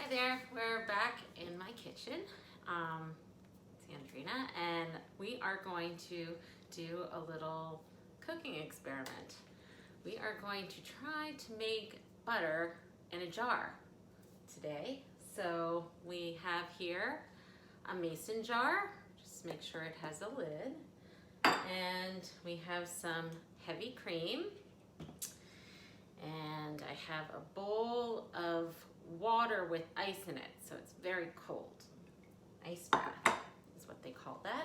Hi there, we're back in my kitchen. It's Andrina, and we are going to do a little cooking experiment. We are going to try to make butter in a jar today. So we have here a mason jar, just make sure it has a lid, and we have some heavy cream, and I have a bowl of water with ice in it, so it's very cold. Ice bath is what they call that.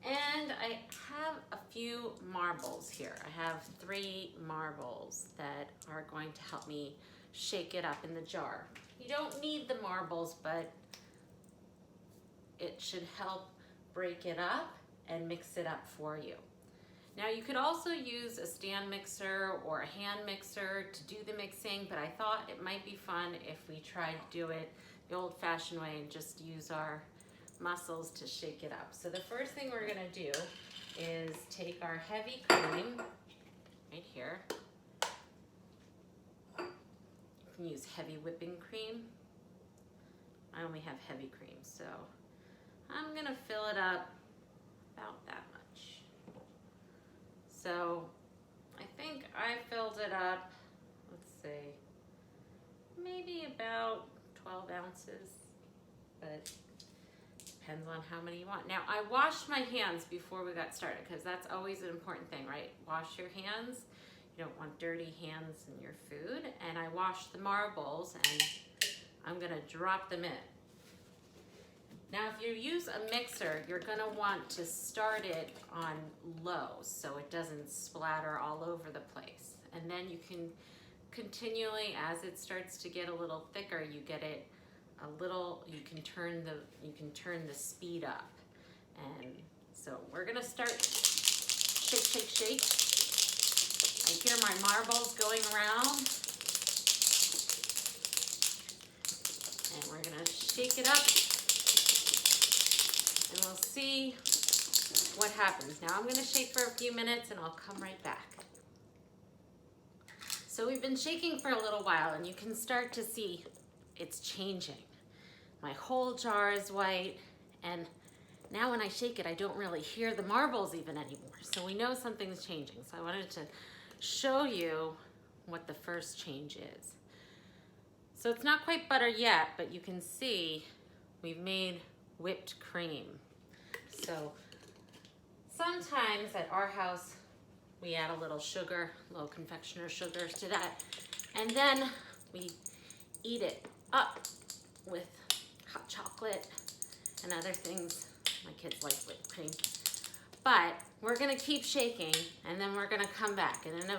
And I have a few marbles here. I have 3 marbles that are going to help me shake it up in the jar. You don't need the marbles, but it should help break it up and mix it up for you. Now you could also use a stand mixer or a hand mixer to do the mixing, but I thought it might be fun if we tried to do it the old-fashioned way and just use our muscles to shake it up. So the first thing we're gonna do is take our heavy cream, right here. You can use heavy whipping cream. I only have heavy cream, so I'm gonna fill it up about that much. So I think I filled it up, let's see, maybe about 12 ounces, but depends on how many you want. Now I washed my hands before we got started because that's always an important thing, right? Wash your hands. You don't want dirty hands in your food. And I washed the marbles and I'm gonna drop them in. Now, if you use a mixer, you're gonna want to start it on low so it doesn't splatter all over the place. And then you can continually, as it starts to get a little thicker, you get it a little, you can turn the speed up. And so we're gonna start shake, shake, shake. I hear my marbles going around. And we're gonna shake it up. And we'll see what happens. Now I'm gonna shake for a few minutes and I'll come right back. So we've been shaking for a little while and you can start to see it's changing. My whole jar is white, and now when I shake it, I don't really hear the marbles even anymore. So we know something's changing. So I wanted to show you what the first change is. So it's not quite butter yet, but you can see we've made whipped cream. So sometimes at our house, we add a little sugar, a little confectioner sugar to that, and then we eat it up with hot chocolate and other things. My kids like whipped cream. But we're gonna keep shaking, and then we're gonna come back. And then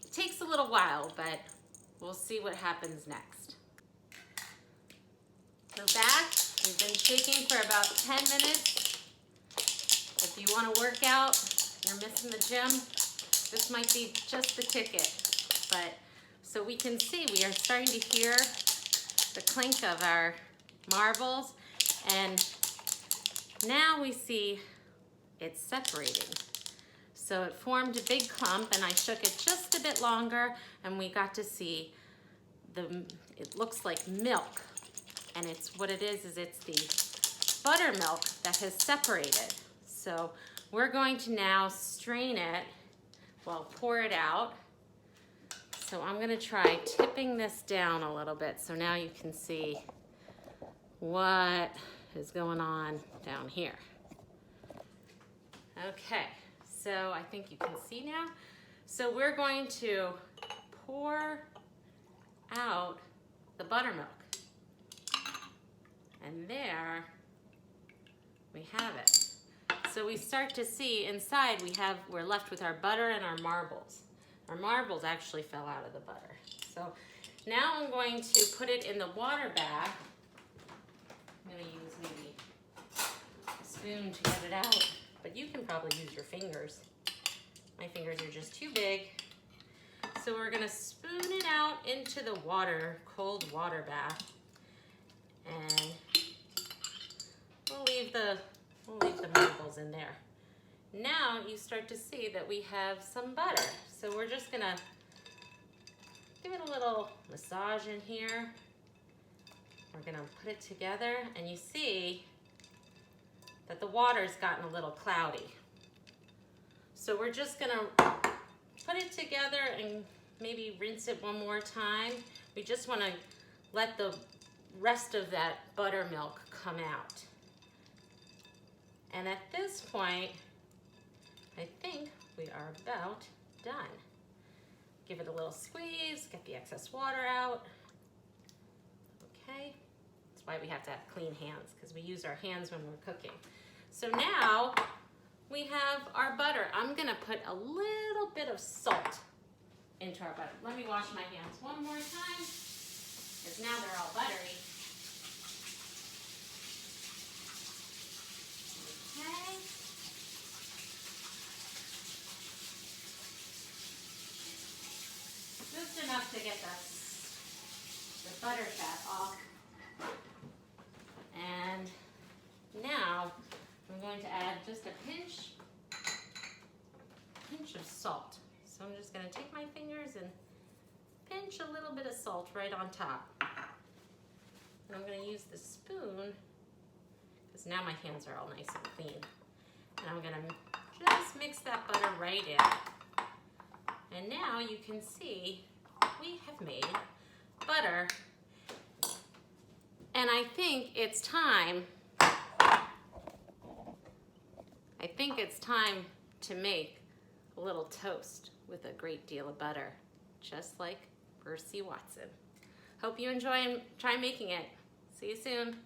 it takes a little while, but we'll see what happens next. So back, we've been shaking for about 10 minutes. If you want to work out, you're missing the gym, this might be just the ticket. But so we can see we are starting to hear the clink of our marbles, and now we see it's separating. So it formed a big clump, and I shook it just a bit longer, and we got to see it looks like milk. And it's what it is it's the buttermilk that has separated. So we're going to now strain it, well, pour it out. So I'm gonna try tipping this down a little bit so now you can see what is going on down here. Okay, so I think you can see now. So we're going to pour out the buttermilk. And there we have it. So we start to see inside we're left with our butter and our marbles. Our marbles actually fell out of the butter. So now I'm going to put it in the water bath. I'm gonna use maybe a spoon to get it out, but you can probably use your fingers. My fingers are just too big. So we're gonna spoon it out into the water, cold water bath. And we'll leave the marbles in there. Now you start to see that we have some butter. So we're just gonna give it a little massage in here. we're gonna put it together, and you see that the water's gotten a little cloudy. So we're just gonna put it together and maybe rinse it one more time. We just wanna let the rest of that buttermilk come out. And at this point, I think we are about done. Give it a little squeeze, get the excess water out. Okay, that's why we have to have clean hands, because we use our hands when we're cooking. So now we have our butter. I'm gonna put a little bit of salt into our butter. Let me wash my hands one more time, because now they're all buttery. Okay. Just enough to get the butter fat off. And now I'm going to add just a pinch of salt. So I'm just going to take my fingers and pinch a little bit of salt right on top. And I'm going to use the spoon, because now my hands are all nice and clean. And I'm going to just mix that butter right in. And now you can see we have made butter. And I think it's time to make a little toast with a great deal of butter, just like Percy Watson. Hope you enjoy and try making it. See you soon.